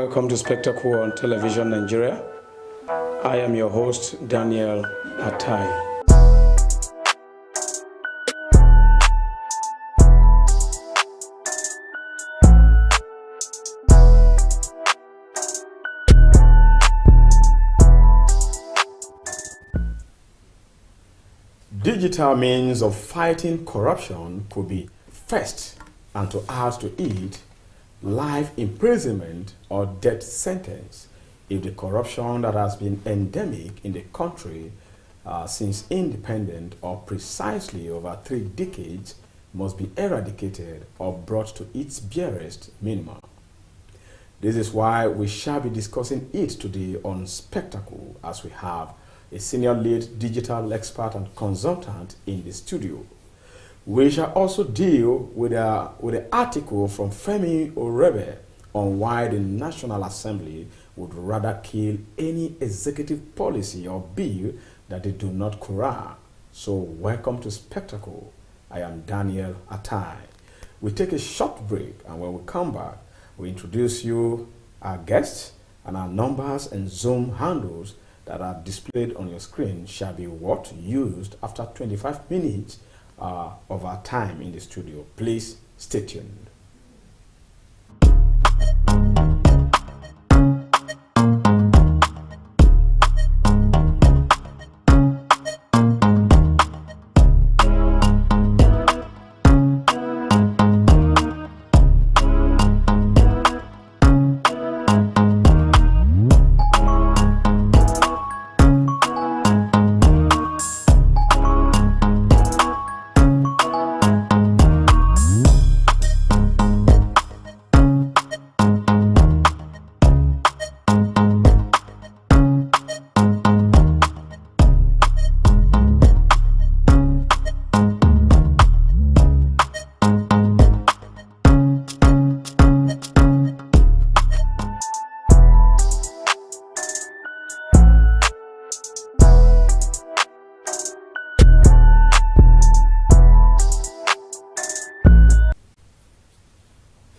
Welcome to Spectacle on Television Nigeria. I am your host, Daniel Atai. Digital means of fighting corruption could be first, and to add to it, life imprisonment or death sentence if the corruption that has been endemic in the country since independence or precisely over 3 decades must be eradicated or brought to its barest minimum. This is why we shall be discussing it today on Spectacle, as we have a senior lead digital expert and consultant in the studio. We shall also deal with the article from Femi Orebe on why the National Assembly would rather kill any executive policy or bill that they do not corral. So welcome to Spectacle. I am Daniel Atai. We take a short break, and when we come back, we introduce you our guests, and our numbers and Zoom handles that are displayed on your screen shall be what used after 25 minutes of our time in the studio. Please stay tuned.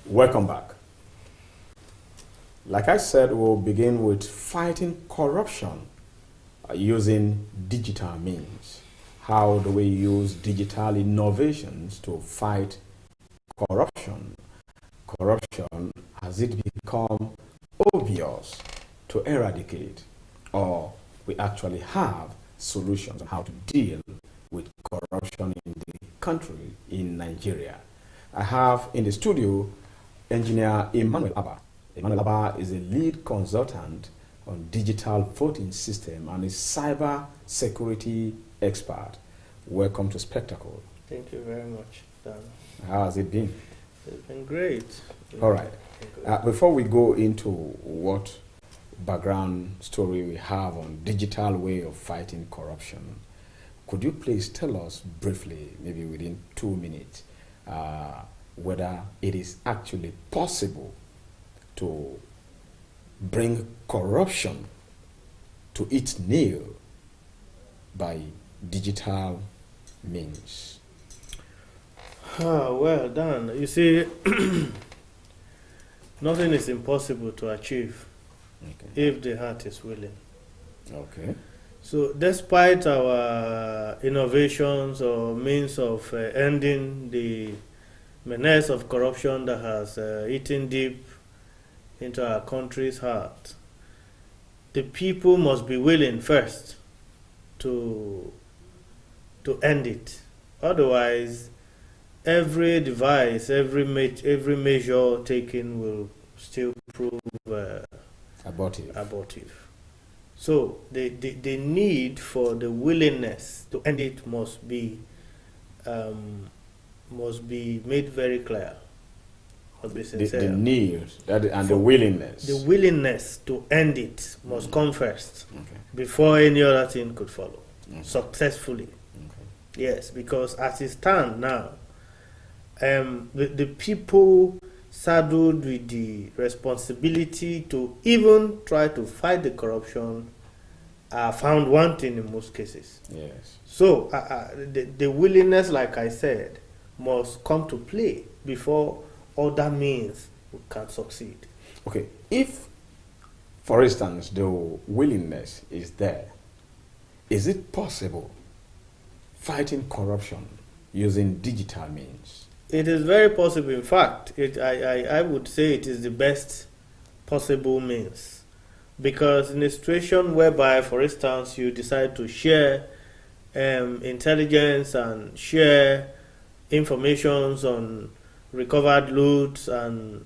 Welcome back. Like I said, we'll begin with fighting corruption using digital means. How do we use digital innovations to fight corruption? Corruption, has it become obvious to eradicate, or we actually have solutions on how to deal with corruption in the country, in Nigeria? I have in the studio Engineer Emmanuel Abba. Emmanuel Abba is a lead consultant on digital voting system and a cyber security expert. Welcome to Spectacle. Thank you very much, Dan. How has it been? It's been great. All right. Before we go into what background story we have on digital way of fighting corruption, could you please tell us briefly, maybe within 2 minutes, whether it is actually possible to bring corruption to its nail by digital means? Well done. You see, nothing is impossible to achieve if the heart is willing. Okay. So despite our innovations or means of ending the menace of corruption that has eaten deep into our country's heart, the people must be willing first to end it. Otherwise, every device, every measure taken will still prove abortive. So the need for the willingness to end it must be made very clear. The need and the willingness. The willingness to end it must come first, before any other thing could follow successfully. Yes, because as it stands now, the people saddled with the responsibility to even try to fight the corruption are found wanting in most cases. Yes. So the willingness, like I said, must come to play before other means can succeed. Okay, if For instance, the willingness is there. Is it possible fighting corruption using digital means? It is very possible. In fact, I would say it is the best possible means. Because in a situation whereby, for instance, you decide to share intelligence and share informations on recovered loot, and,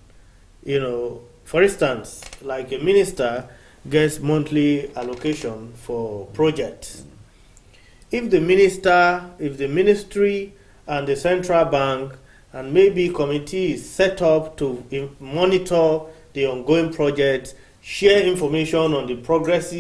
for instance, like a minister gets monthly allocation for projects. If the ministry and the central bank and maybe committee is set up to monitor the ongoing projects, share information on the progress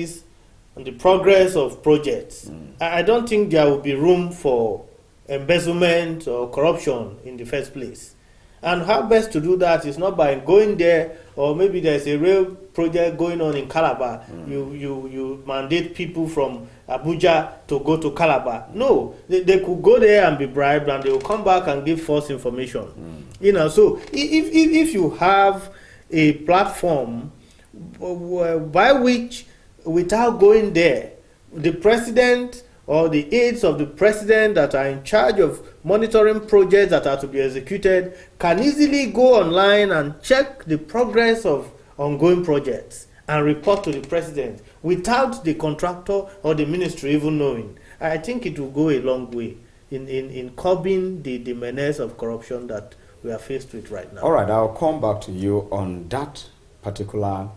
of projects, I don't think there will be room for embezzlement or corruption in the first place. And how best to do that is not by going there, or maybe there's a real project going on in Calabar. You mandate people from Abuja to go to Calabar. No, they could go there and be bribed, and they will come back and give false information. So if you have a platform by which, without going there, the president or the aides of the president that are in charge of monitoring projects that are to be executed can easily go online and check the progress of ongoing projects and report to the president without the contractor or the ministry even knowing. I think it will go a long way in curbing the menace of corruption that we are faced with right now. All right, I'll come back to you on that particular,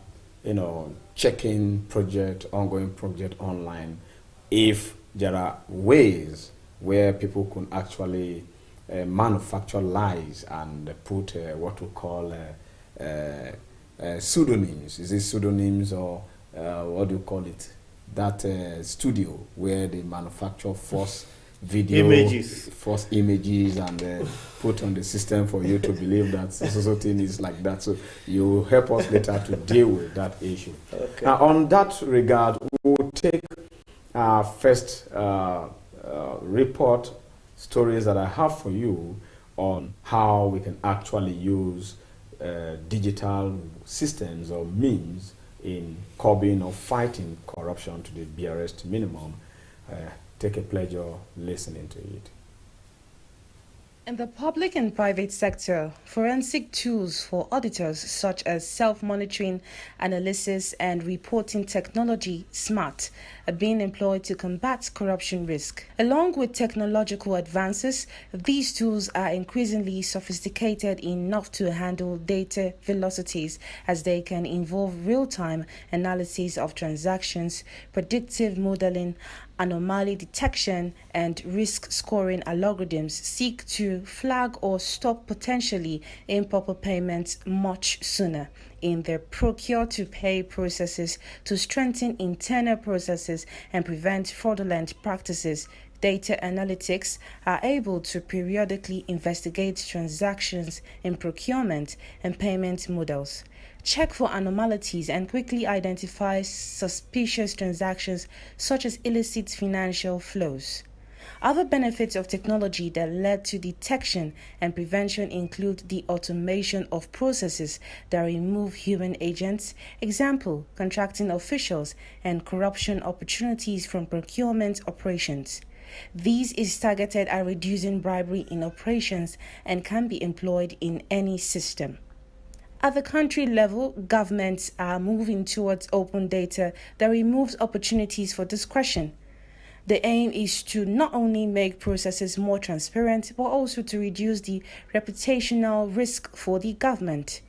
checking project, ongoing project online, if there are ways where people can actually manufacture lies and put what we call pseudonyms. Is it pseudonyms, or what do you call it? That studio where they manufacture false false images, and put on the system for you to believe that so thing is like that. So you help us later to deal with that issue. Okay. Now, on that regard, we'll take our first report stories that I have for you on how we can actually use digital systems or means in curbing or fighting corruption to the barest minimum. Take a pleasure listening to it. In the public and private sector, forensic tools for auditors such as self-monitoring, analysis, and reporting technology, SMART, are being employed to combat corruption risk. Along with technological advances, these tools are increasingly sophisticated enough to handle data velocities, as they can involve real-time analysis of transactions, predictive modeling, anomaly detection, and risk scoring algorithms seek to flag or stop potentially improper payments much sooner in their procure-to-pay processes to strengthen internal processes and prevent fraudulent practices. Data analytics are able to periodically investigate transactions in procurement and payment models, check for anomalies, and quickly identify suspicious transactions such as illicit financial flows. Other benefits of technology that led to detection and prevention include the automation of processes that remove human agents, example, contracting officials, and corruption opportunities from procurement operations. This is targeted at reducing bribery in operations and can be employed in any system. At the country level, governments are moving towards open data that removes opportunities for discretion. The aim is to not only make processes more transparent, but also to reduce the reputational risk for the government.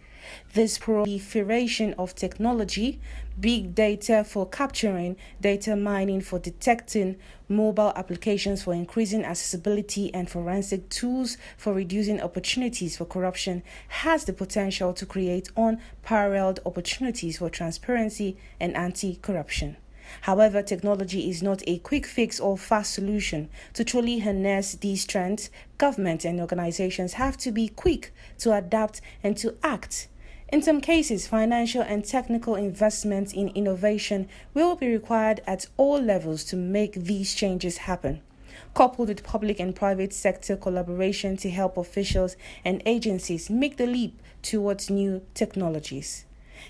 This proliferation of technology, big data for capturing, data mining for detecting, mobile applications for increasing accessibility, and forensic tools for reducing opportunities for corruption has the potential to create unparalleled opportunities for transparency and anti-corruption. However, technology is not a quick fix or fast solution. To truly harness these trends, government and organizations have to be quick to adapt and to act. In some cases, financial and technical investments in innovation will be required at all levels to make these changes happen, coupled with public and private sector collaboration to help officials and agencies make the leap towards new technologies.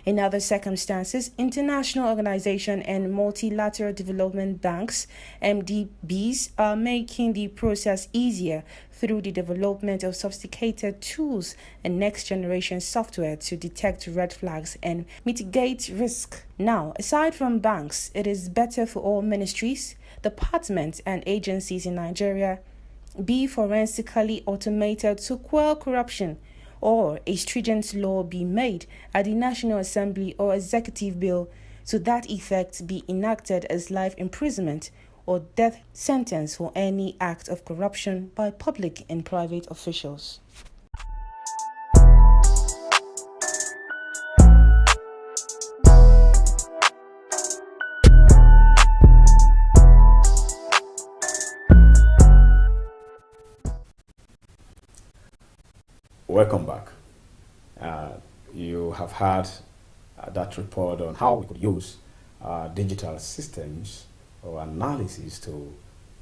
In other circumstances, international organization and multilateral development banks, MDBs, are making the process easier through the development of sophisticated tools and next-generation software to detect red flags and mitigate risk. Now, aside from banks, it is better for all ministries, departments, and agencies in Nigeria be forensically automated to quell corruption, or a stringent law be made at the National Assembly or executive bill to that effect be enacted as life imprisonment or death sentence for any act of corruption by public and private officials. Welcome back. You have had that report on how we could use digital systems or analysis to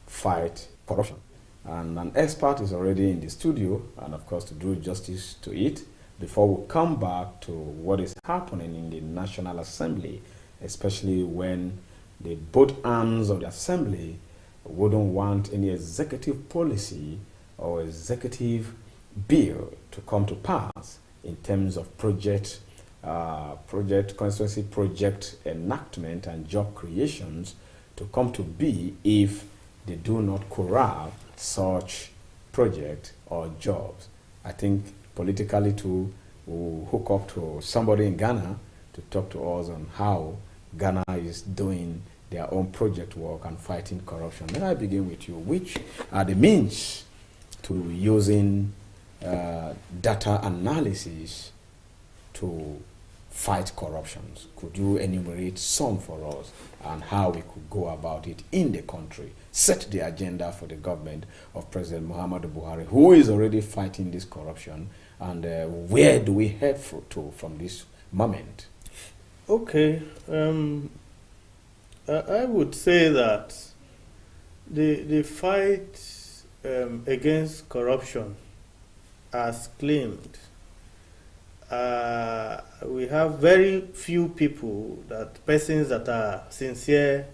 fight corruption. And an expert is already in the studio, and of course to do justice to it, before we come back to what is happening in the National Assembly, especially when the both arms of the Assembly wouldn't want any executive policy or executive bill to come to pass in terms of constituency project enactment and job creations to come to be if they do not corral such project or jobs. I think politically too, we'll hook up to somebody in Ghana to talk to us on how Ghana is doing their own project work and fighting corruption. May I begin with you? Which are the means to using data analysis to fight corruptions? Could you enumerate some for us and how we could go about it in the country, set the agenda for the government of President Muhammadu Buhari, who is already fighting this corruption, and where do we head to from this moment? Okay, I would say that the fight against corruption, as claimed, we have very few persons that are sincere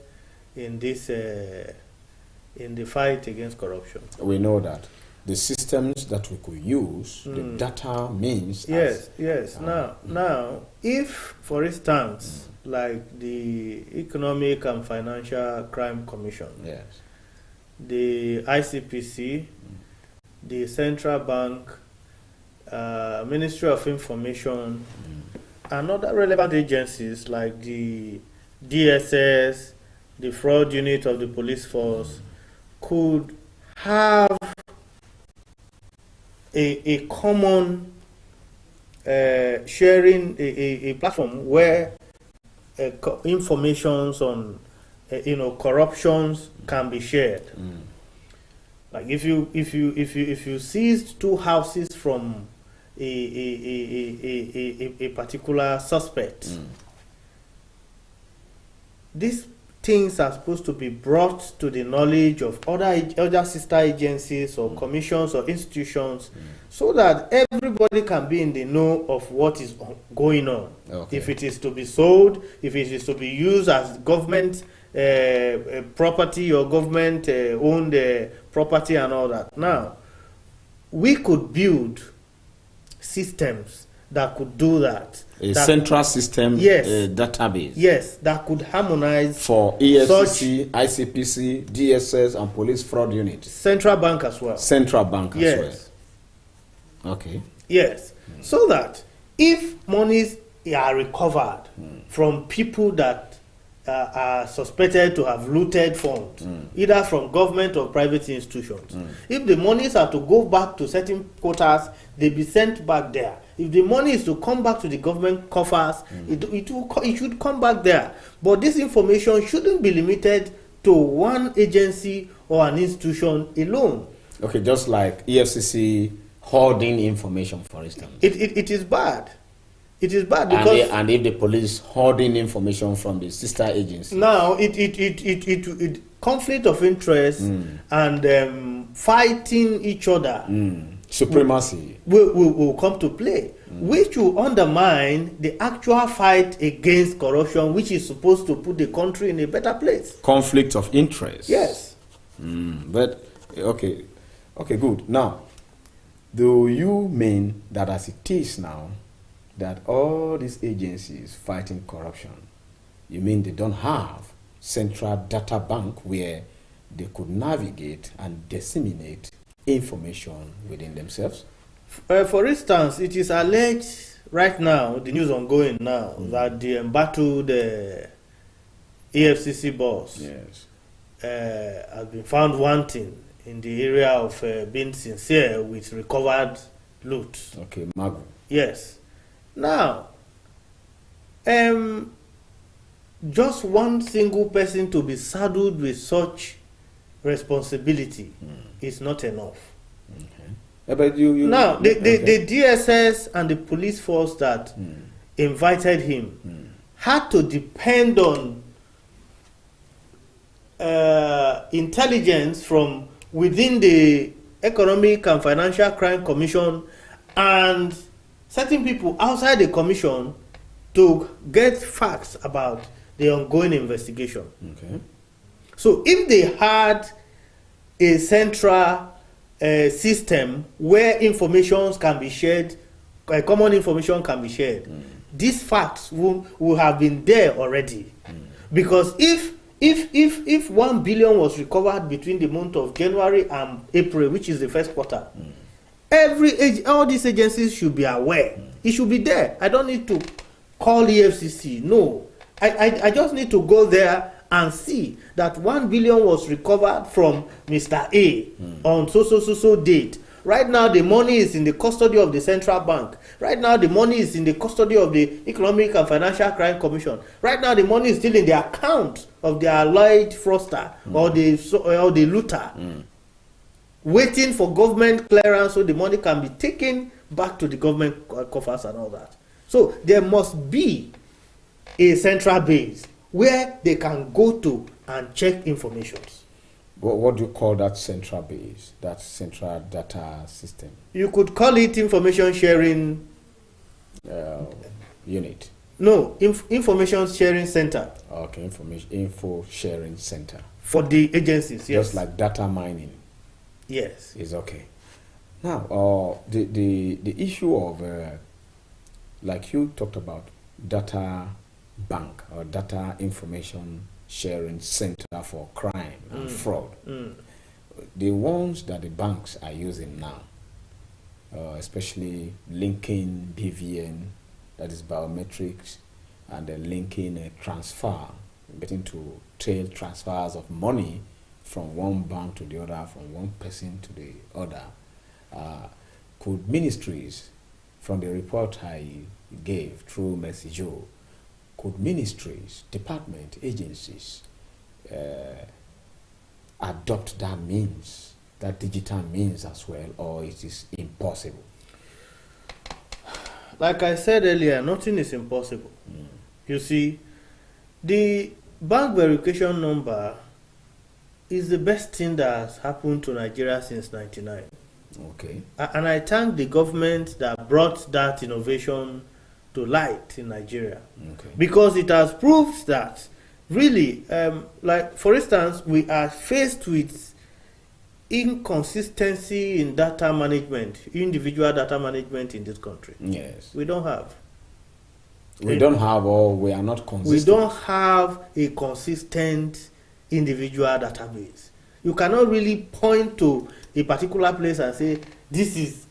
in this in the fight against corruption. We know that the systems that we could use, the data means. Yes. Now, if, for instance, like the Economic and Financial Crime Commission, Yes. the ICPC, the Central Bank, Ministry of Information, and other relevant agencies like the DSS, the fraud unit of the police force, could have a common sharing, a platform where informations on corruptions can be shared. Like if you seized two houses from a particular suspect, these things are supposed to be brought to the knowledge of other sister agencies or commissions or institutions, so that everybody can be in the know of what is going on. Okay. If it is to be sold, if it is to be used as government property or government owned property and all that. Now, we could build systems that could do that. A central system, yes, a database. Yes, that could harmonize for EFCC, ICPC, DSS, and police fraud units. Central Bank as well. Central Bank as yes. well. Okay. Yes. So that if monies are recovered from people that are suspected to have looted funds, either from government or private institutions, if the monies are to go back to certain quotas, they be sent back there. If the money is to come back to the government coffers, it should come back there. But this information shouldn't be limited to one agency or an institution alone. Okay, just like EFCC hoarding information, for instance. It is bad. It is bad because and if the police hoarding information from the sister agency. Now it conflict of interest and fighting each other supremacy will come to play, which will undermine the actual fight against corruption, which is supposed to put the country in a better place. Conflict of interest. Yes. But okay, good. Now, do you mean that as it is now, that all these agencies fighting corruption, you mean they don't have central data bank where they could navigate and disseminate information within themselves? For instance, it is alleged right now, the news ongoing now, that the embattled EFCC boss has been found wanting in the area of being sincere with recovered loot. Okay, Magu. Yes. Now, just one single person to be saddled with such responsibility is not enough. Okay. But you now, the DSS and the police force that invited him had to depend on intelligence from within the Economic and Financial Crime Commission and certain people outside the commission to get facts about the ongoing investigation. Okay. So if they had a central system where information can be shared, common information can be shared, these facts will have been there already. Because if 1 billion was recovered between the month of January and April, which is the first quarter, all these agencies should be aware. It should be there. I don't need to call EFCC. No, I just need to go there and see that 1 billion was recovered from Mr. A on so date. Right now, the money is in the custody of the central bank. Right now, the money is in the custody of the Economic and Financial Crime Commission. Right now, the money is still in the account of the allied fraudster or the looter, waiting for government clearance so the money can be taken back to the government coffers and all that. So there must be a central base where they can go to and check information. What do you call that central base, that central data system? You could call it information sharing unit. No, information sharing center. Okay, info sharing center. For the agencies, yes. Just like data mining. Yes. Is okay. Now, the issue of, like you talked about, data bank or data information sharing center for crime and fraud. The ones that the banks are using now, especially linking BVN, that is biometrics, and then linking a transfer, getting to trail transfers of money from one bank to the other, from one person to the other. Could ministries, from the report I gave through Messaggio, could ministries, department, agencies adopt that means, that digital means as well, or it is impossible? Like I said earlier, nothing is impossible. You see, the bank verification number is the best thing that has happened to Nigeria since 1999. Okay. And I thank the government that brought that innovation to light in Nigeria. Okay. Because it has proved that really, like for instance, we are faced with inconsistency in data management, individual data management in this country. Yes. We don't have. We don't have, or we are not consistent. We don't have a consistent individual database. You cannot really point to a particular place and say, these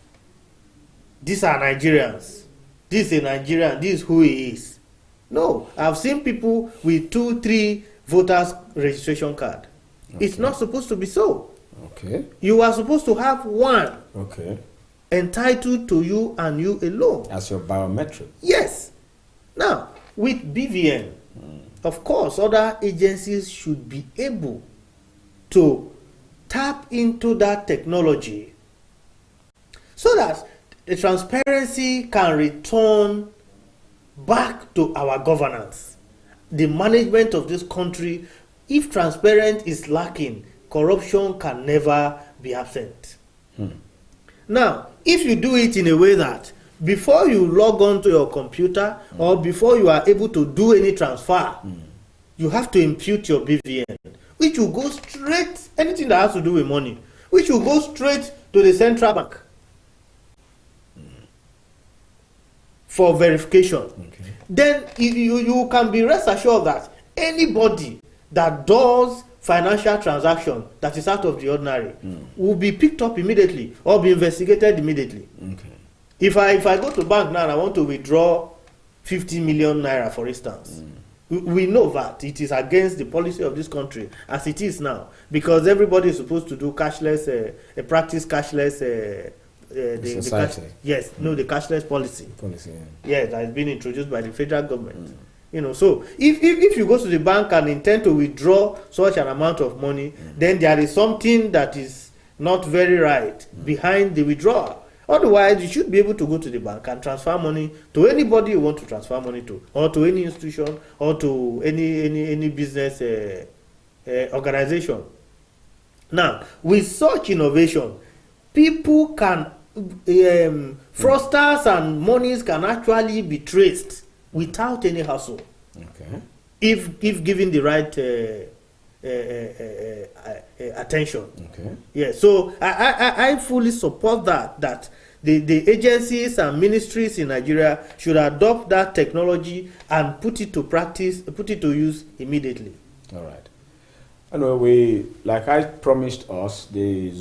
are Nigerians. This is a Nigerian, this is who he is. No, I've seen people with 2-3 voters registration card. Okay. It's not supposed to be so. Okay. You are supposed to have one. Okay. Entitled to you and you alone. As your biometric. Yes. Now, with BVN, of course, other agencies should be able to tap into that technology so that the transparency can return back to our governance. The management of this country, if transparent is lacking, corruption can never be absent. Now, if you do it in a way that before you log on to your computer or before you are able to do any transfer, you have to impute your BVN, which will go straight, anything that has to do with money, which will go straight to the central bank for verification. Okay. Then you can be rest assured that anybody that does financial transaction that is out of the ordinary will be picked up immediately or be investigated immediately. Okay. If I go to bank now and I want to withdraw 50 million naira, for instance, we know that it is against the policy of this country as it is now, because everybody is supposed to do cashless, practice cashless. The cashless policy. Yes, that has been introduced by the federal government. You know, so if you go to the bank and intend to withdraw such an amount of money, then there is something that is not very right behind the withdrawal. Otherwise, you should be able to go to the bank and transfer money to anybody you want to transfer money to, or to any institution, or to any business organization. Now, with such innovation, people can, fraudsters and monies can actually be traced without any hassle. Okay. If given the right attention. Okay. Yeah. So I fully support that the agencies and ministries in Nigeria should adopt that technology and put it to practice, put it to use immediately. All right. Anyway, like I promised us, the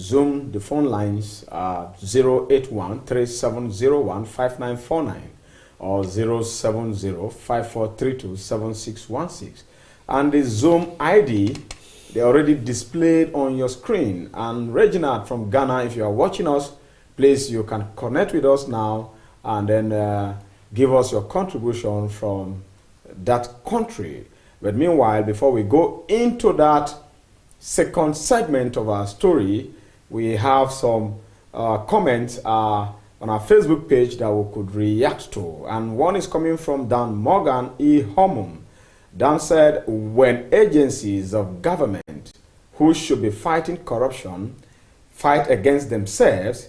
phone lines are 081-3701-5949 or 070-5432-7616. And the Zoom ID, they already displayed on your screen. And Reginald from Ghana, if you are watching us, please, you can connect with us now and then give us your contribution from that country. But meanwhile, before we go into that second segment of our story, we have some comments on our Facebook page that we could react to. And one is coming from Dan Morgan E. Homum. Dan said, when agencies of government who should be fighting corruption fight against themselves,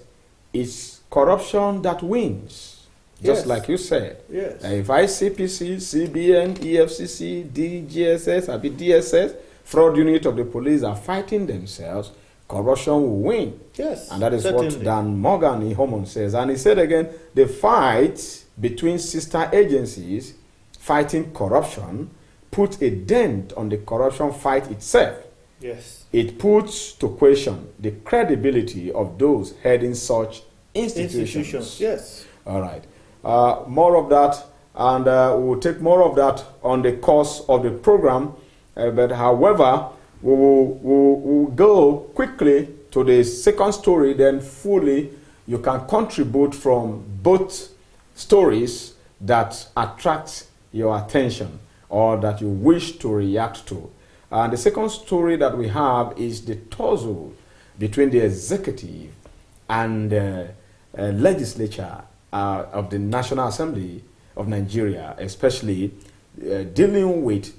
it's corruption that wins. Just Yes. like you said. Yes. If ICPC, CBN, EFCC, DGSS, DSS, fraud unit of the police are fighting themselves, corruption will win. Yes. And that is certainly. what Dan Morgan in Homon says. And he said again, the fight between sister agencies fighting corruption put a dent on the corruption fight itself. Yes. It puts to question the credibility of those heading such institutions. Yes. All right. More of that, and we'll take more of that on the course of the program. But however, we'll go quickly to the second story, then fully you can contribute from both stories that attract your attention or that you wish to react to. And the second story that we have is the tussle between the executive and legislature of the National Assembly of Nigeria, especially dealing with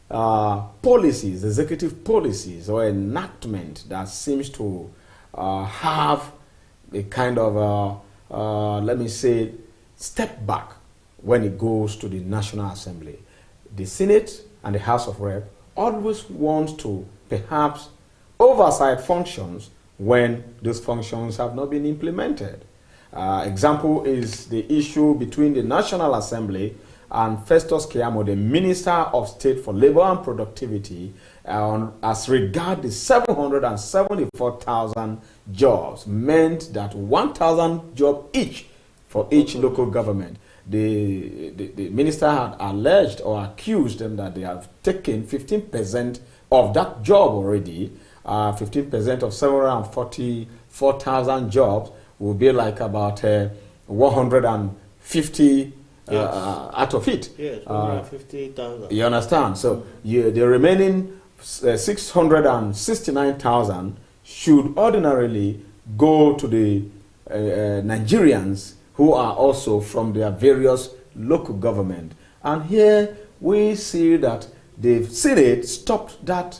policies, executive policies or enactment that seems to have a kind of, let me say, step back when it goes to the National Assembly. The Senate and the House of Rep always want to perhaps oversight functions when those functions have not been implemented. Example is the issue between the National Assembly and Festus Keyamo, the Minister of State for Labor and Productivity, as regard the 774,000 jobs, meant that 1,000 jobs each for each local government. The minister had alleged or accused them that they have taken 15% of that job already. 15% of 744,000 jobs will be like about 150 out of it. Yes, 150,000. You understand? So the remaining 669,000 should ordinarily go to the Nigerians who are also from their various local government. And here we see that the Senate stopped that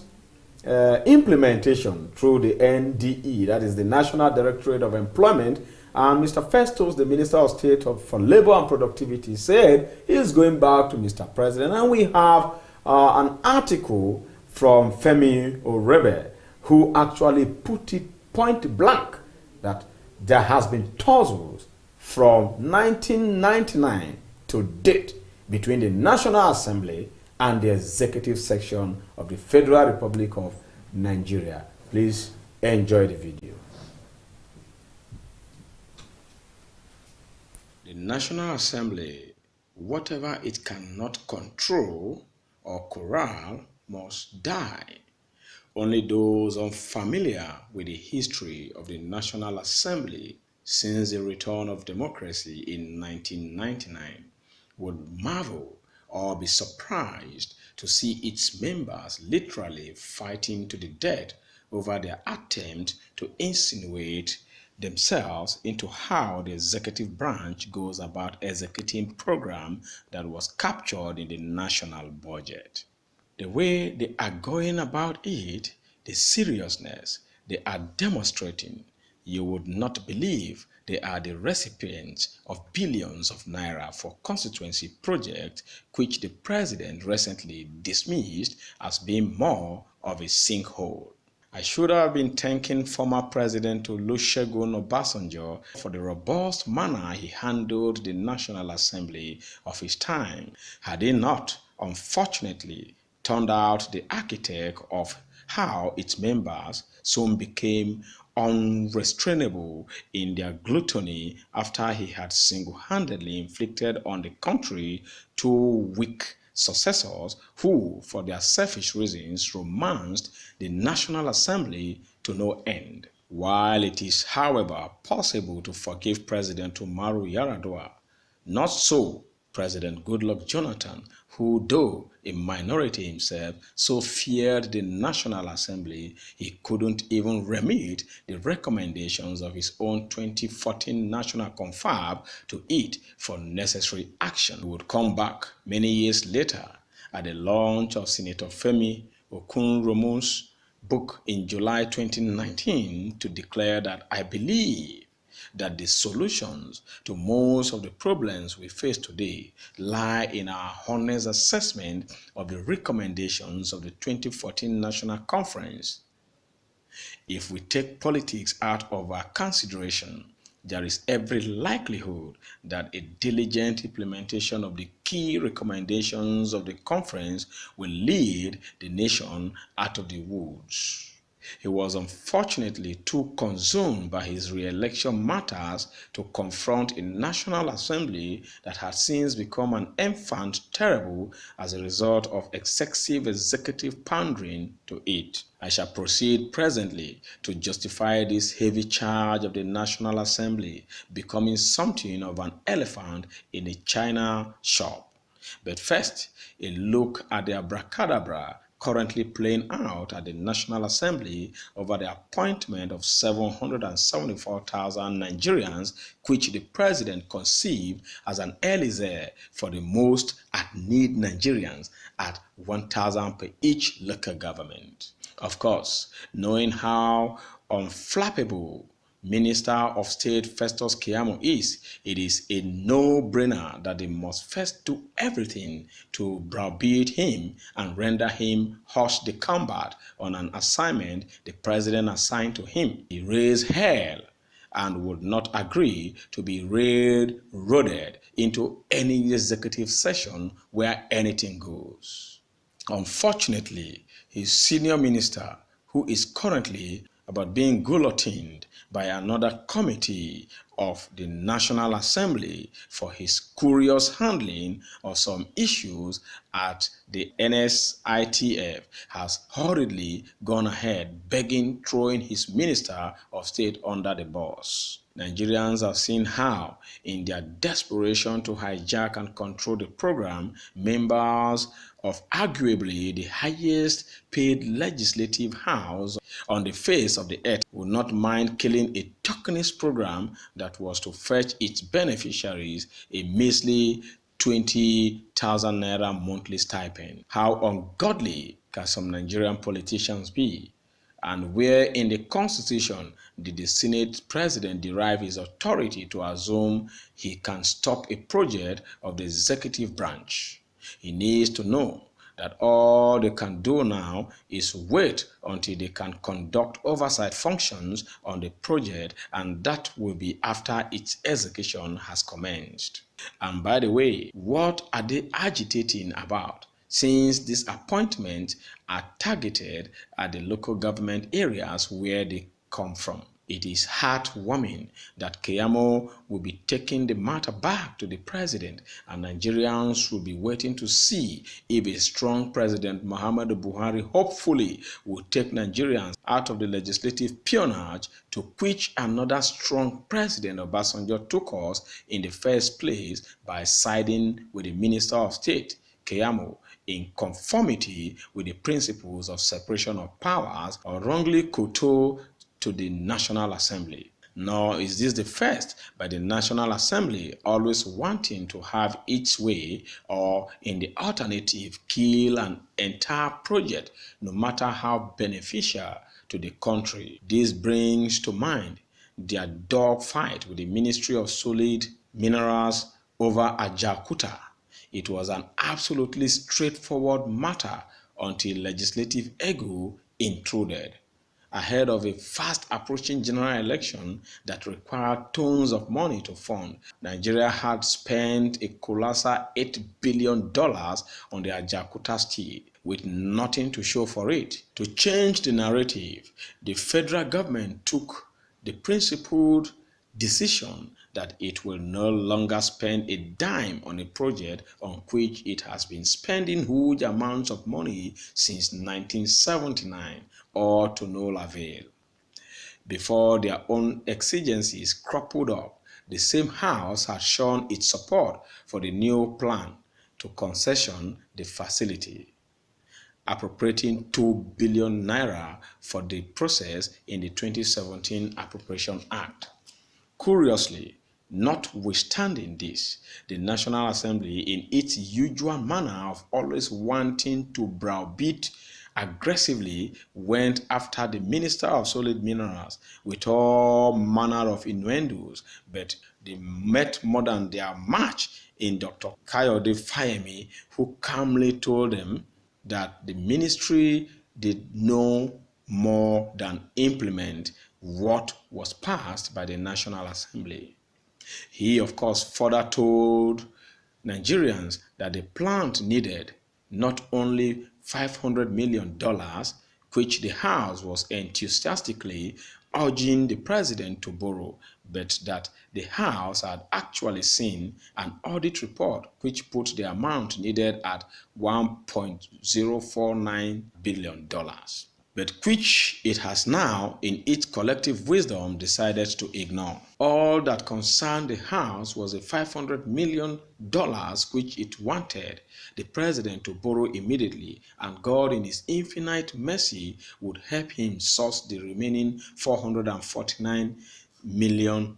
implementation through the NDE, that is the National Directorate of Employment. And Mr. Festus, the Minister of State for Labor and Productivity, said he is going back to Mr. President. And we have an article from Femi Orebe, who actually put it point blank that there has been tussles from 1999 to date between the National Assembly and the executive section of the Federal Republic of Nigeria. Please enjoy the video. The National Assembly, whatever it cannot control or corral, must die. Only those unfamiliar with the history of the National Assembly since the return of democracy in 1999 would marvel or be surprised to see its members literally fighting to the death over their attempt to insinuate themselves into how the executive branch goes about executing program that was captured in the national budget. The way they are going about it, the seriousness they are demonstrating, you would not believe they are the recipients of billions of naira for constituency projects which the president recently dismissed as being more of a sinkhole. I should have been thanking former President Olusegun Obasanjo for the robust manner he handled the National Assembly of his time, had he not, unfortunately, turned out the architect of how its members soon became unrestrainable in their gluttony after he had single-handedly inflicted on the country two weak successors who, for their selfish reasons, romanced the National Assembly to no end. While it is, however, possible to forgive President Umaru Yar'Adua, not so President Goodluck Jonathan, who, though a minority himself, so feared the National Assembly he couldn't even remit the recommendations of his own 2014 National Confab to it for necessary action. He would come back many years later at the launch of Senator Femi Okunromo's book in July 2019 to declare that I believe that the solutions to most of the problems we face today lie in our honest assessment of the recommendations of the 2014 National Conference. If we take politics out of our consideration, there is every likelihood that a diligent implementation of the key recommendations of the conference will lead the nation out of the woods. He was unfortunately too consumed by his re-election matters to confront a National Assembly that had since become an enfant terrible as a result of excessive executive pandering to it. I shall proceed presently to justify this heavy charge of the National Assembly becoming something of an elephant in a china shop. But first, a look at the abracadabra currently playing out at the National Assembly over the appointment of 774,000 Nigerians, which the president conceived as an elixir for the most at-need Nigerians at 1,000 per each local government. Of course, knowing how unflappable Minister of State Festus Keyamo is, it is a no-brainer that they must first do everything to browbeat him and render him hors de combat on an assignment the president assigned to him. He raised hell and would not agree to be railroaded into any executive session where anything goes. Unfortunately, his senior minister, who is currently about being guillotined by another committee of the National Assembly for his curious handling of some issues at the NSITF, has hurriedly gone ahead begging, throwing his Minister of State under the bus. Nigerians have seen how, in their desperation to hijack and control the program, members of arguably the highest paid legislative house on the face of the earth would not mind killing a tokenist program that was to fetch its beneficiaries a measly 20,000 naira monthly stipend. How ungodly can some Nigerian politicians be? And where in the Constitution did the Senate President derive his authority to assume he can stop a project of the executive branch? He needs to know that all they can do now is wait until they can conduct oversight functions on the project, and that will be after its execution has commenced. And by the way, what are they agitating about, since these appointments are targeted at the local government areas where they come from? It is heartwarming that Keyamo will be taking the matter back to the president, and Nigerians will be waiting to see if a strong President Muhammadu Buhari hopefully will take Nigerians out of the legislative peonage to which another strong President Obasanjo took us in the first place by siding with the Minister of State, Keyamo, in conformity with the principles of separation of powers, or wrongly kowtow to the National Assembly. Nor is this the first by the National Assembly always wanting to have its way, or in the alternative kill an entire project no matter how beneficial to the country. This brings to mind their dogfight with the Ministry of Solid Minerals over Ajaokuta. It was an absolutely straightforward matter until legislative ego intruded. Ahead of a fast approaching general election that required tons of money to fund, Nigeria had spent a colossal $8 billion on the Ajaokuta steel with nothing to show for it. To change the narrative, the federal government took the principled decision that it will no longer spend a dime on a project on which it has been spending huge amounts of money since 1979, or to no avail. Before their own exigencies crumpled up, the same House had shown its support for the new plan to concession the facility, appropriating 2 billion naira for the process in the 2017 Appropriation Act. Curiously, notwithstanding this, the National Assembly, in its usual manner of always wanting to browbeat, aggressively went after the Minister of Solid Minerals with all manner of innuendos, but they met more than their match in Dr. Kayode Fayemi, who calmly told them that the ministry did no more than implement what was passed by the National Assembly. He, of course, further told Nigerians that the plant needed not only $500 million, which the House was enthusiastically urging the president to borrow, but that the House had actually seen an audit report which put the amount needed at $1.049 billion, but which it has now, in its collective wisdom, decided to ignore. All that concerned the House was the $500 million which it wanted the president to borrow immediately, and God in his infinite mercy would help him source the remaining $449 million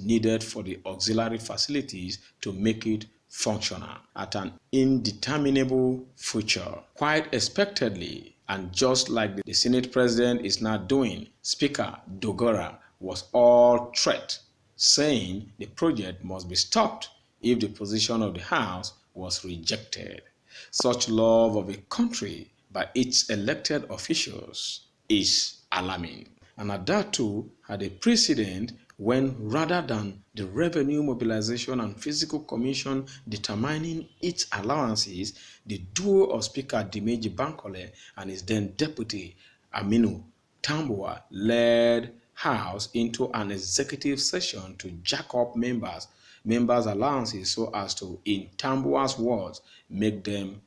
needed for the auxiliary facilities to make it functional at an indeterminable future. Quite expectedly, and just like the Senate President is now doing, Speaker Dogara was all threat, saying the project must be stopped if the position of the House was rejected. Such love of a country by its elected officials is alarming. And that too had a precedent when, rather than the Revenue Mobilization and Physical Commission determining its allowances, the duo of Speaker Dimeji Bankole and his then deputy Aminu Tambuwa led House into an executive session to jack up members' allowances so as to, in Tambuwa's words, make them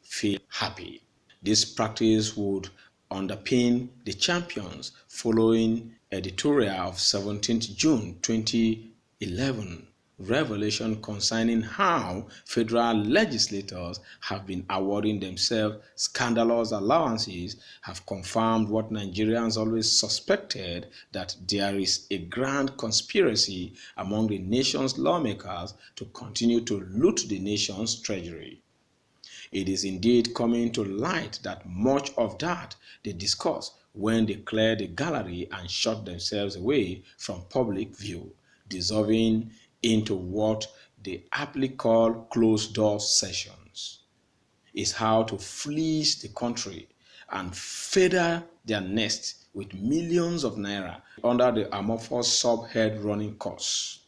feel happy. This practice would underpin the Champions following editorial of 17th June 2011 revelation concerning how federal legislators have been awarding themselves scandalous allowances have confirmed what Nigerians always suspected, that there is a grand conspiracy among the nation's lawmakers to continue to loot the nation's treasury. It is indeed coming to light that much of that they discuss when they clear the gallery and shut themselves away from public view, dissolving into what they aptly call closed-door sessions, is how to fleece the country and feather their nest with millions of naira under the amorphous subhead running costs.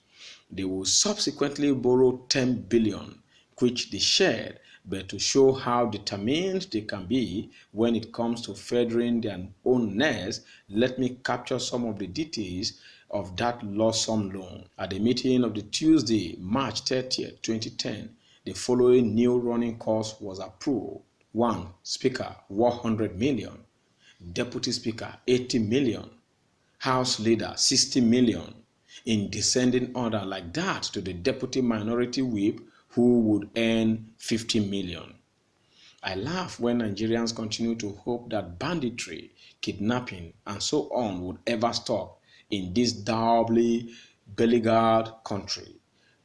They will subsequently borrow 10 billion, which they shared, but to show how determined they can be when it comes to feathering their own nest, let me capture some of the details of that lost-sum loan. At the meeting of the Tuesday, March 30th, 2010, the following new running cost was approved. 1. Speaker, 100 million. Deputy Speaker, 80 million. House Leader, 60 million. In descending order like that to the Deputy Minority Whip, who would earn 50 million. I laugh when Nigerians continue to hope that banditry, kidnapping, and so on would ever stop in this doubly beleaguered country.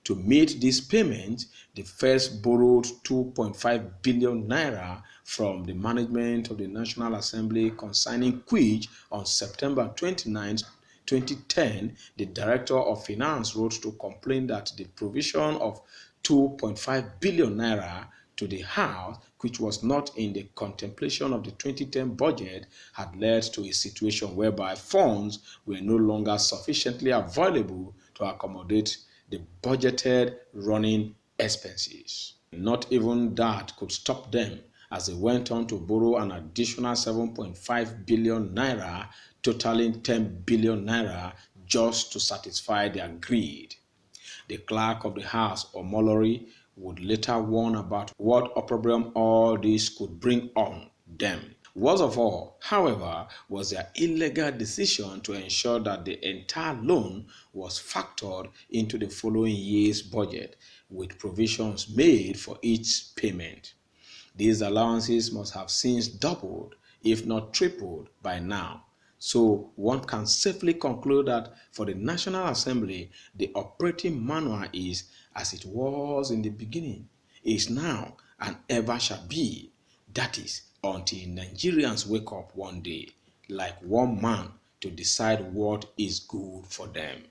To meet this payment, the first borrowed 2.5 billion naira from the management of the National Assembly, concerning which on September 29, 2010, the Director of Finance wrote to complain that the provision of 2.5 billion naira to the House, which was not in the contemplation of the 2010 budget, had led to a situation whereby funds were no longer sufficiently available to accommodate the budgeted running expenses. Not even that could stop them, as they went on to borrow an additional 7.5 billion naira, totaling 10 billion naira, just to satisfy their greed. The clerk of the House, Omolori, would later warn about what opprobrium all this could bring on them. Worst of all, however, was their illegal decision to ensure that the entire loan was factored into the following year's budget, with provisions made for each payment. These allowances must have since doubled, if not tripled, by now. So one can safely conclude that for the National Assembly, the operating manual is as it was in the beginning, is now, and ever shall be. That is, until Nigerians wake up one day, like one man, to decide what is good for them.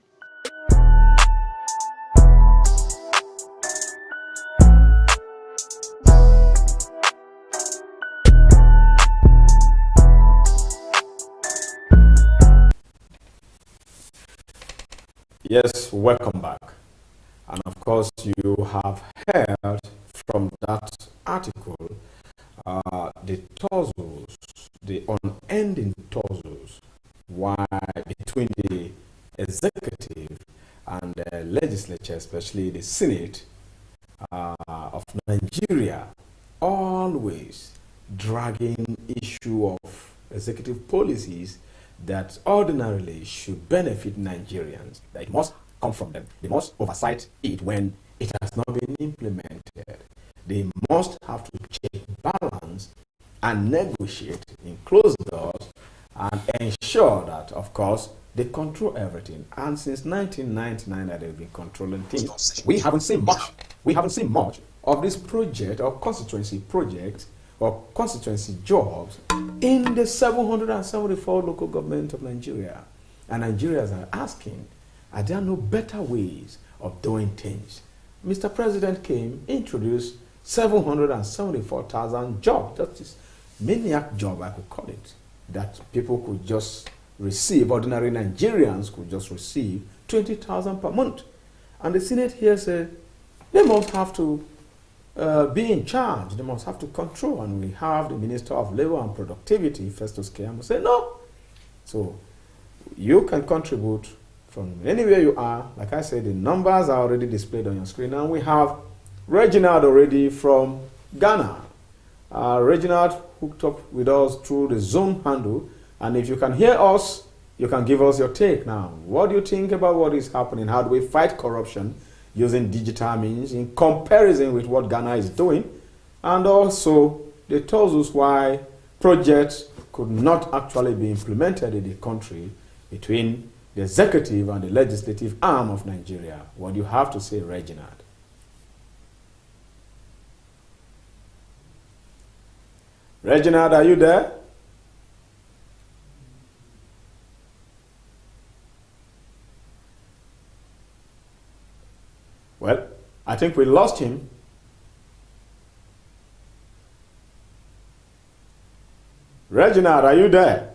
Yes, welcome back. And of course, you have heard from that article the tussles, the unending tussles, why between the executive and the legislature, especially the Senate of Nigeria, always dragging issue of executive policies that ordinarily should benefit Nigerians, that it must come from them. They must oversight it when it has not been implemented. They must have to check balance and negotiate in closed doors and ensure that, of course, they control everything. And since 1999 that they've been controlling things, we haven't seen much. We haven't seen much of this project or constituency project or constituency jobs in the 774 local government of Nigeria. And Nigerians are asking, are there no better ways of doing things? Mr. President came, introduced 774,000 jobs. That is maniac job, I could call it, that people could just receive, ordinary Nigerians could just receive 20,000 per month. And the Senate here said they must have to be in charge, they must have to control. And we have the Minister of Labor and Productivity, Festus Keyamo, say no. So you can contribute from anywhere you are. Like I said, the numbers are already displayed on your screen. And we have Reginald already from Ghana. Reginald hooked up with us through the Zoom handle. And if you can hear us, you can give us your take now. What do you think about what is happening? How do we fight corruption using digital means in comparison with what Ghana is doing. And also, they told us why projects could not actually be implemented in the country between the executive and the legislative arm of Nigeria. What do you have to say, Reginald? Reginald, are you there? Well, I think we lost him. Reginald, are you there?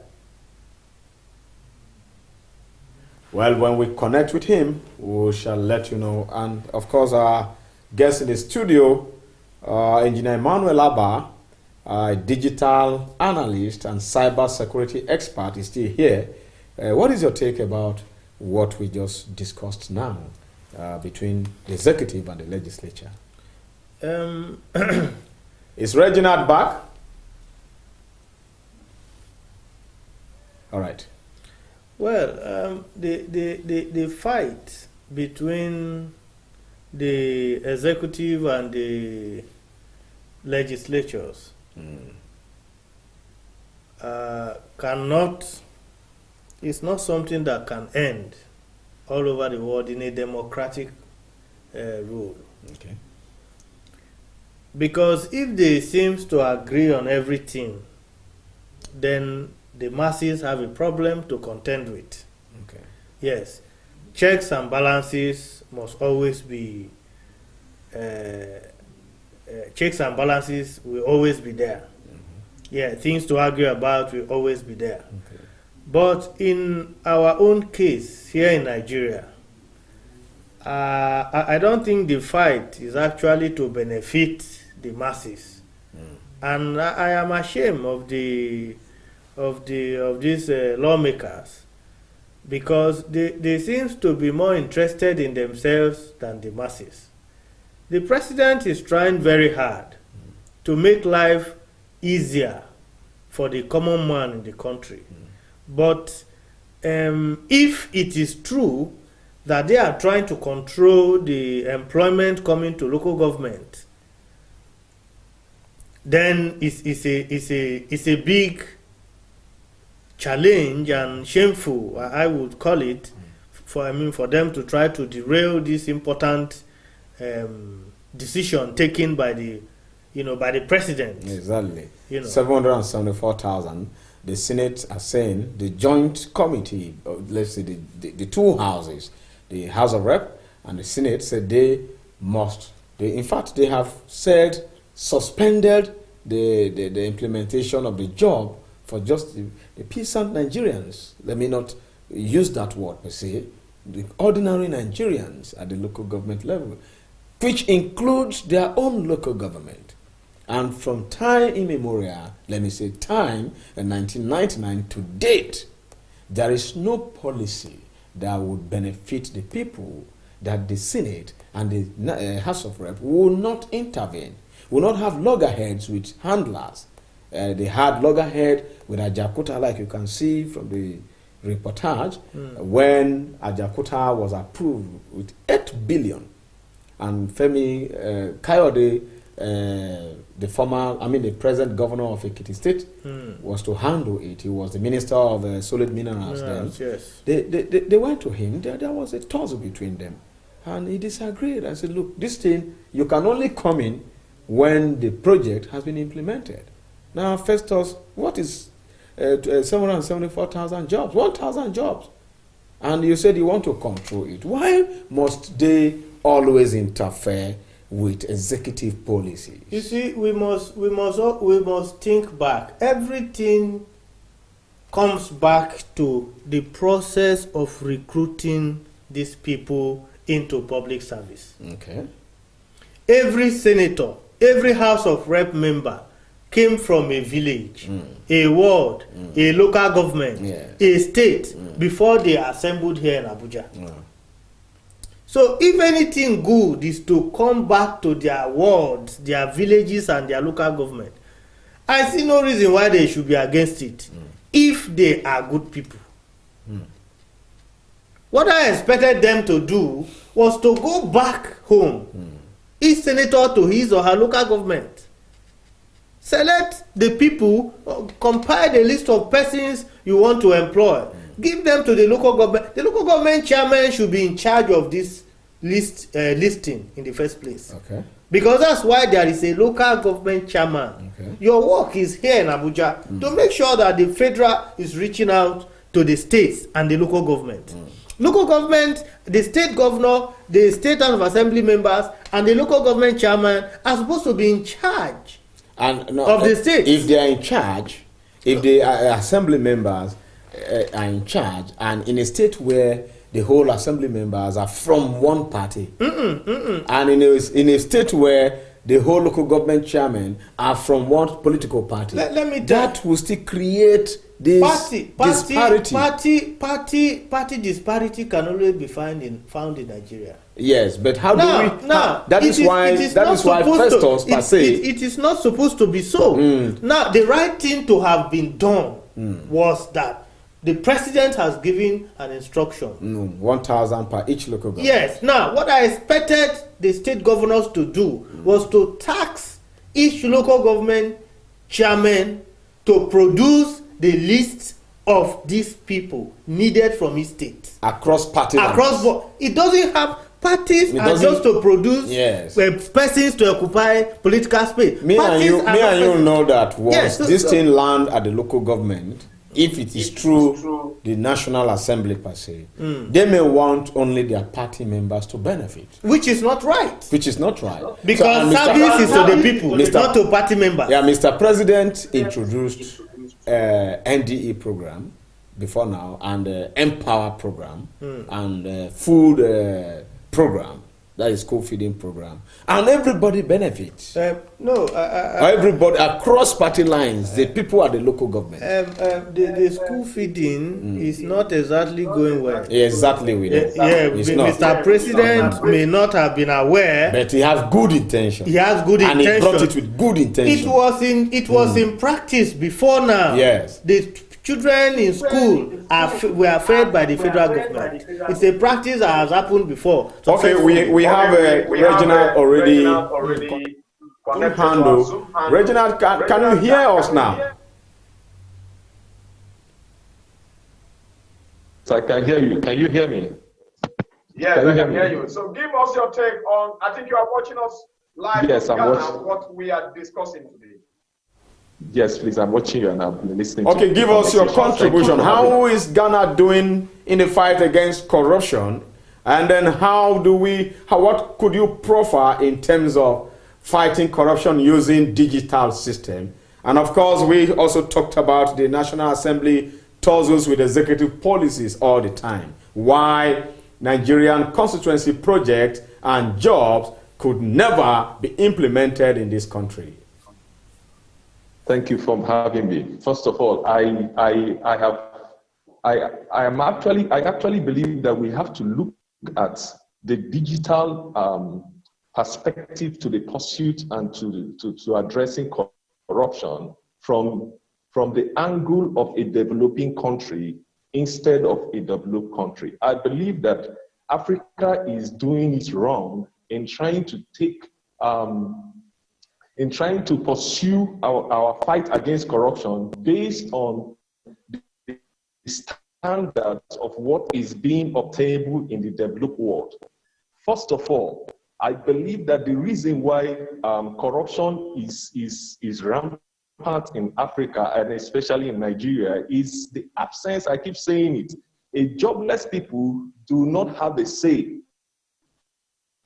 Well, when we connect with him, we shall let you know. And of course, our guest in the studio, Engineer Emmanuel Abba, a digital analyst and cyber security expert, is still here. What is your take about what we just discussed now between the executive and the legislature? Is Reginald back? All right. Well, the fight between the executive and the legislatures it's not something that can end all over the world in a democratic rule. Okay. Because if they seem to agree on everything, then the masses have a problem to contend with. Okay. Yes. Checks and balances must always be checks and balances will always be there. Yeah, things to argue about will always be there. Okay. But in our own case here in Nigeria, I don't think the fight is actually to benefit the masses. And I am ashamed of these lawmakers, because they seem to be more interested in themselves than the masses. The president is trying very hard to make life easier for the common man in the country. But if it is true that they are trying to control the employment coming to local government, then it's a big challenge and shameful, I would call it, for them to try to derail this important decision taken by the president. Exactly. 774,000. The Senate are saying the joint committee, let's say the two houses, the House of Rep and the Senate, said they have said suspended the implementation of the job for just the peasant Nigerians. Let me not use that word per se, the ordinary Nigerians at the local government level, which includes their own local government. And from time immemorial, let me say time, in 1999 to date, there is no policy that would benefit the people that the Senate and the House of Rep will not intervene, will not have loggerheads with handlers. They had loggerhead with Ajakuta, like you can see from the reportage, when Ajakuta was approved with 8 billion. And Femi Kayode, the present governor of Ekiti State, was to handle it. He was the minister of solid minerals then. Yes. They went to him. There was a tussle between them. And he disagreed. I said, look, this thing, you can only come in when the project has been implemented. Now, Festus, what is 774,000 jobs? 1,000 jobs. And you said you want to control it. Why must they always interfere with executive policies? You see, we must think back. Everything comes back to the process of recruiting these people into public service. Okay. Every senator, every House of Rep member came from a village, a ward, a local government, a state, before they assembled here in Abuja. So if anything good is to come back to their wards, their villages and their local government, I see no reason why they should be against it if they are good people. What I expected them to do was to go back home, each senator to his or her local government, select the people, compile the list of persons you want to employ, give them to the local government. The local government chairman should be in charge of this listing in the first place. Okay. Because that's why there is a local government chairman. Okay. Your work is here in Abuja to make sure that the federal is reaching out to the states and the local government. Local government, the state governor, the state House of Assembly members, and the local government chairman are supposed to be in charge of the state. If they are in charge, if the assembly members are in charge, and in a state where the whole assembly members are from one party, and in a state where the whole local government chairmen are from one political party, let me that will still create this disparity. Party disparity can always be found in Nigeria. Yes, but how do we? Now, that is why Festus per se. It is not supposed to be so. Now, the right thing to have been done was that the president has given an instruction. 1,000 per each local government. Yes. Now, what I expected the state governors to do was to tax each local government chairman to produce the list of these people needed from each state. Across party lines. Across board. It doesn't have parties are just to produce persons to occupy political space. Me and you know that once this thing land at the local government, if it is true, the National Assembly per se, they may want only their party members to benefit. Which is not right. So, Because service is to the people, not to party members. Yeah, Mr. President introduced NDE program before now, and Empower program, and food program. That is school feeding program, and everybody benefits. Everybody across party lines. The people at the local government. The school feeding is not exactly going well. Yeah, exactly, we know. Mr. President may not have been aware, but he has good intention. And he brought it with good intention. It was in practice before now. Yes. The children in school were fed by the federal government. It's a practice that has happened before. Okay, we have Reginald already handle. Reginald, can you hear us now? So I can hear you. Can you hear me? Yes, I can hear you. So give us your take on, I think you are watching us live. Yes, I'm watching. What we are discussing today. Yes, please. I'm watching you and I'm listening. Okay, give us your contribution. How is Ghana doing in the fight against corruption? And then what could you profile in terms of fighting corruption using digital system? And of course, we also talked about the National Assembly tussles with executive policies all the time. Why Nigerian constituency projects and jobs could never be implemented in this country. Thank you for having me. First of all, I actually believe that we have to look at the digital perspective to the pursuit and to addressing corruption from the angle of a developing country instead of a developed country. I believe that Africa is doing it wrong in trying to pursue our fight against corruption based on the standards of what is being obtainable in the developed world. First of all, I believe that the reason why corruption is rampant in Africa and especially in Nigeria is the absence, I keep saying it, a jobless people do not have a say.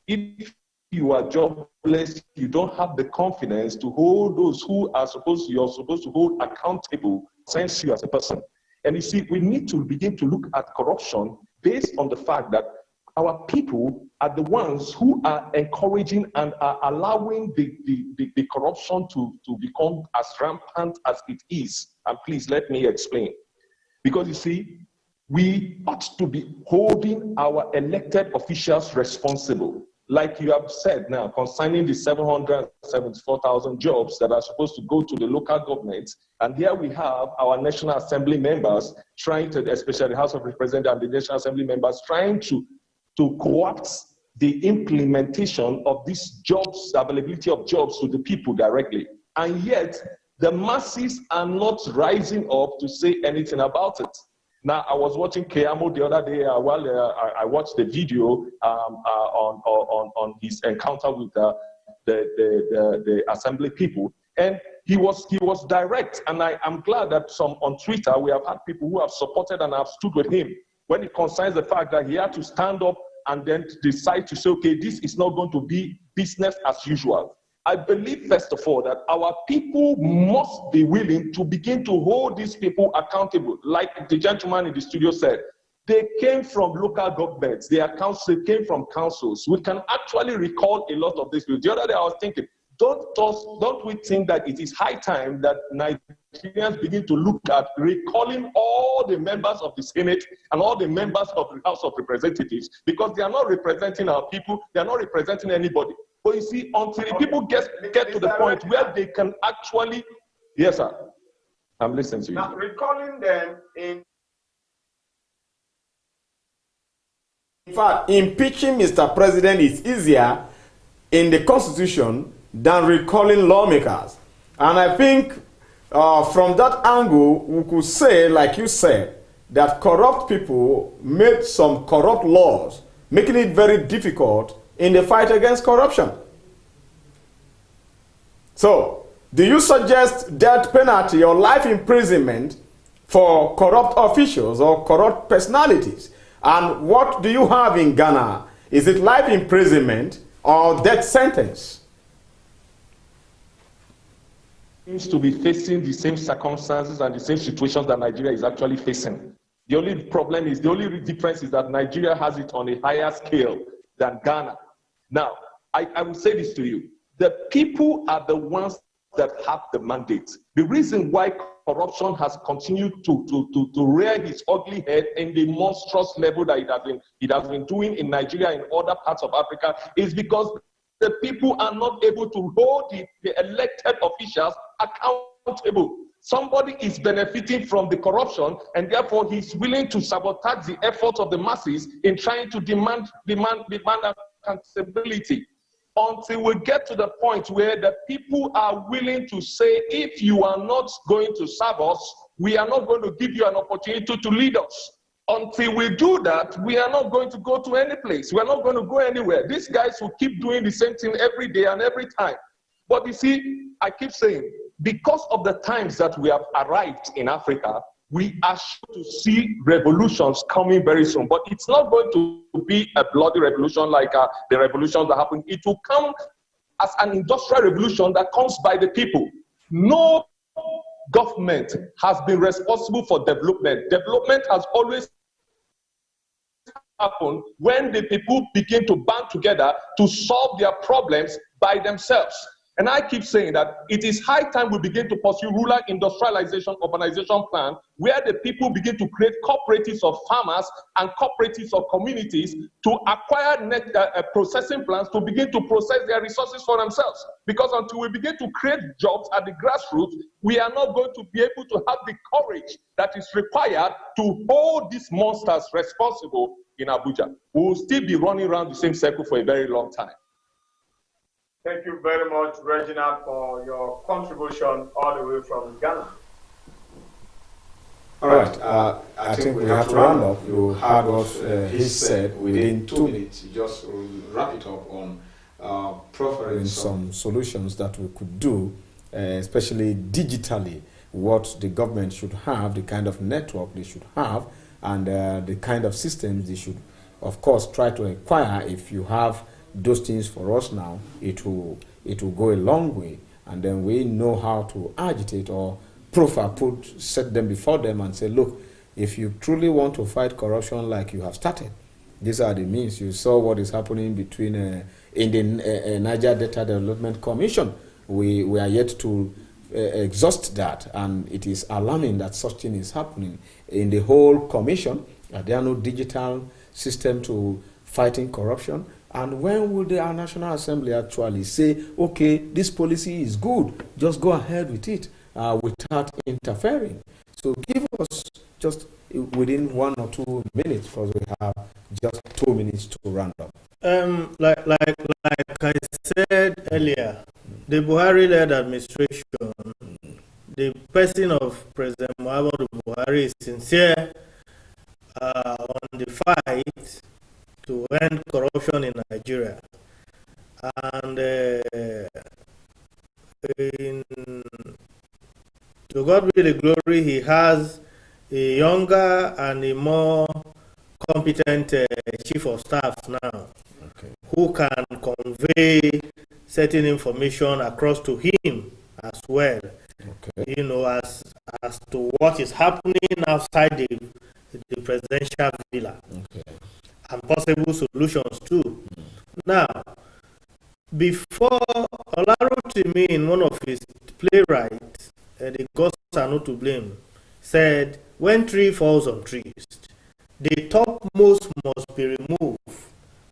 If you are jobless, you don't have the confidence to hold those who are you're supposed to hold accountable, sense you as a person. And you see, we need to begin to look at corruption based on the fact that our people are the ones who are encouraging and are allowing the corruption to become as rampant as it is. And please let me explain. Because you see, we ought to be holding our elected officials responsible. Like you have said now, concerning the 774,000 jobs that are supposed to go to the local governments. And here we have our National Assembly members trying to, especially the House of Representatives and the National Assembly members, trying to co-opt the implementation of these jobs, availability of jobs to the people directly. And yet, the masses are not rising up to say anything about it. Now, I was watching Keyamo the other day while I watched the video on his encounter with the assembly people, and he was direct. And I'm glad that on Twitter we have had people who have supported and have stood with him when it concerns the fact that he had to stand up and then decide to say, okay, this is not going to be business as usual. I believe, first of all, that our people must be willing to begin to hold these people accountable. Like the gentleman in the studio said, they came from local governments, they came from councils. We can actually recall a lot of this. The other day I was thinking, don't we think that it is high time that Nigerians begin to look at recalling all the members of the Senate and all the members of the House of Representatives, because they are not representing our people, they are not representing anybody. But you see, until the people get to the point where they can actually, yes, sir, I'm listening to you. Now, recalling them in fact, impeaching Mr. President is easier in the Constitution than recalling lawmakers. And I think from that angle, we could say, like you said, that corrupt people made some corrupt laws, making it very difficult in the fight against corruption. So, do you suggest death penalty or life imprisonment for corrupt officials or corrupt personalities? And what do you have in Ghana? Is it life imprisonment or death sentence? Seems to be facing the same circumstances and the same situations that Nigeria is actually facing. The only difference is that Nigeria has it on a higher scale than Ghana. Now, I will say this to you. The people are the ones that have the mandate. The reason why corruption has continued to rear its ugly head in the monstrous level that it has been doing in Nigeria and other parts of Africa is because the people are not able to hold the elected officials accountable. Somebody is benefiting from the corruption, and therefore he's willing to sabotage the efforts of the masses in trying to demand accountability. Until we get to the point where the people are willing to say, if you are not going to serve us, we are not going to give you an opportunity to lead us. Until we do that, we are not going to go to any place. We are not going to go anywhere. These guys will keep doing the same thing every day and every time. But you see, I keep saying, because of the times that we have arrived in Africa, we are sure to see revolutions coming very soon. But it's not going to be a bloody revolution like the revolutions that happened. It will come as an industrial revolution that comes by the people. No government has been responsible for development. Development has always happened when the people begin to band together to solve their problems by themselves. And I keep saying that it is high time we begin to pursue rural industrialization, urbanization plan, where the people begin to create cooperatives of farmers and cooperatives of communities to acquire processing plants to begin to process their resources for themselves. Because until we begin to create jobs at the grassroots, we are not going to be able to have the courage that is required to hold these monsters responsible in Abuja. We will still be running around the same circle for a very long time. Thank you very much, Reginald, for your contribution all the way from Ghana. All right, I think we have to round up. You heard what he said within 2 minutes. You just wrap it up on proffering some solutions that we could do, especially digitally, what the government should have, the kind of network they should have, and the kind of systems they should, of course, try to acquire. If you have those things for us now, it will go a long way, and then we know how to agitate or set them before them and say, look, if you truly want to fight corruption like you have started, these are the means. You saw what is happening between in the Niger Data Development Commission. We are yet to exhaust that, and it is alarming that such thing is happening in the whole commission. There are no digital system to fighting corruption. And when will our National Assembly actually say, okay, this policy is good, just go ahead with it without interfering? So give us just within 1 or 2 minutes, because we have just 2 minutes to round up. Like I said earlier, the Buhari-led administration, the person of President Muhammadu Buhari is sincere on the fight to end corruption in Nigeria. And to God be the glory, he has a younger and a more competent chief of staff now, who can convey certain information across to him as well. You know, as to what is happening outside the presidential villa, and possible solutions too. Now, before Olarotimi, in one of his playwrights, the gods are not to blame, said, when tree falls on trees, the topmost must be removed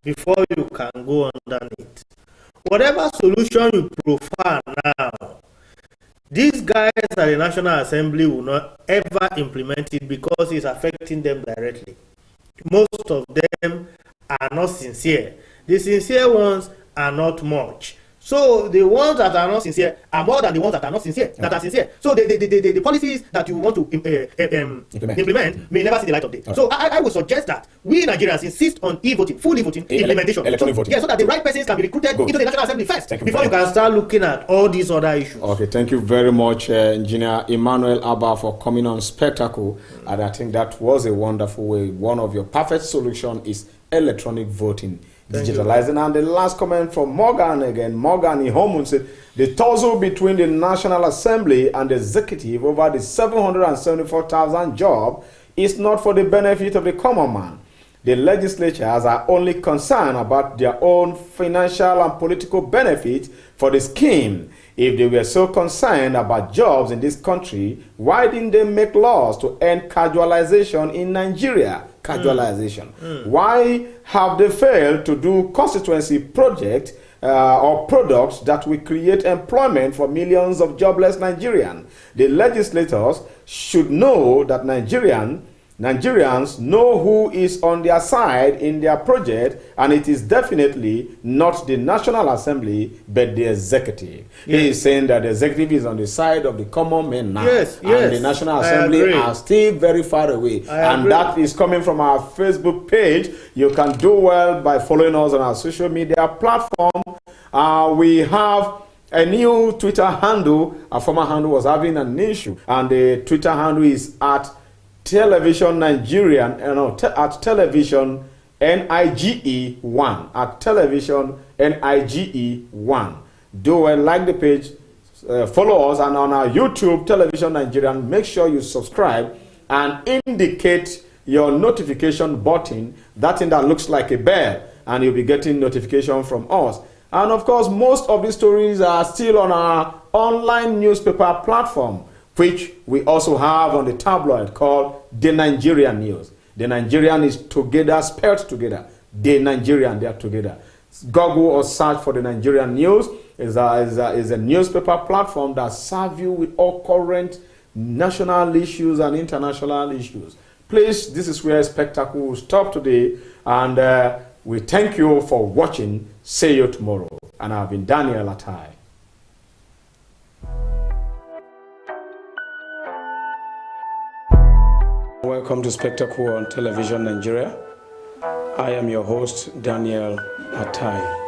before you can go underneath. Whatever solution you prefer now, these guys at the National Assembly will not ever implement it because it's affecting them directly. Most of them are not sincere. The sincere ones are not much. So the ones that are not sincere are more than the ones that are not sincere, that are sincere. So the policies that you want to implement may never see the light of day. So I would suggest that we Nigerians insist on e-voting, full e-voting, implementation. Electronic voting. Yeah, so that the right persons can be recruited into the National Assembly first, before you can start looking at all these other issues. Okay, thank you very much, Engineer Emmanuel Abba, for coming on Spectacle. And I think that was a wonderful way. One of your perfect solutions is electronic voting. Digitalizing. And the last comment from Morgan again. Morgan Ihomun said the tussle between the National Assembly and the executive over the 774,000 job is not for the benefit of the common man. The legislatures are only concerned about their own financial and political benefit for the scheme. If they were so concerned about jobs in this country, why didn't they make laws to end casualization in Nigeria? Why have they failed to do constituency projects or products that will create employment for millions of jobless Nigerians? The legislators should know that Nigerians know who is on their side in their project, and it is definitely not the National Assembly but the executive. Yes. He is saying that the executive is on the side of the common men now, and the National Assembly are still very far away. And that is coming from our Facebook page. You can do well by following us on our social media platform. We have a new Twitter handle. Our former handle was having an issue, and the Twitter handle is at Television Nigerian, at Television NIGE1, at Television NIGE1. Do like the page, follow us, and on our YouTube, Television Nigerian, make sure you subscribe and indicate your notification button, that thing that looks like a bell, and you'll be getting notification from us. And of course, most of these stories are still on our online newspaper platform, which we also have on the tabloid called The Nigerian News. The Nigerian is together, spelled together. The Nigerian, they are together. Google or search for The Nigerian News. Is a newspaper platform that serves you with all current national issues and international issues. Please, this is where Spectacle will stop today. And we thank you for watching. See you tomorrow. And I've been Daniel Atai. Welcome to Spectacle on Television Nigeria. I am your host, Daniel Atai.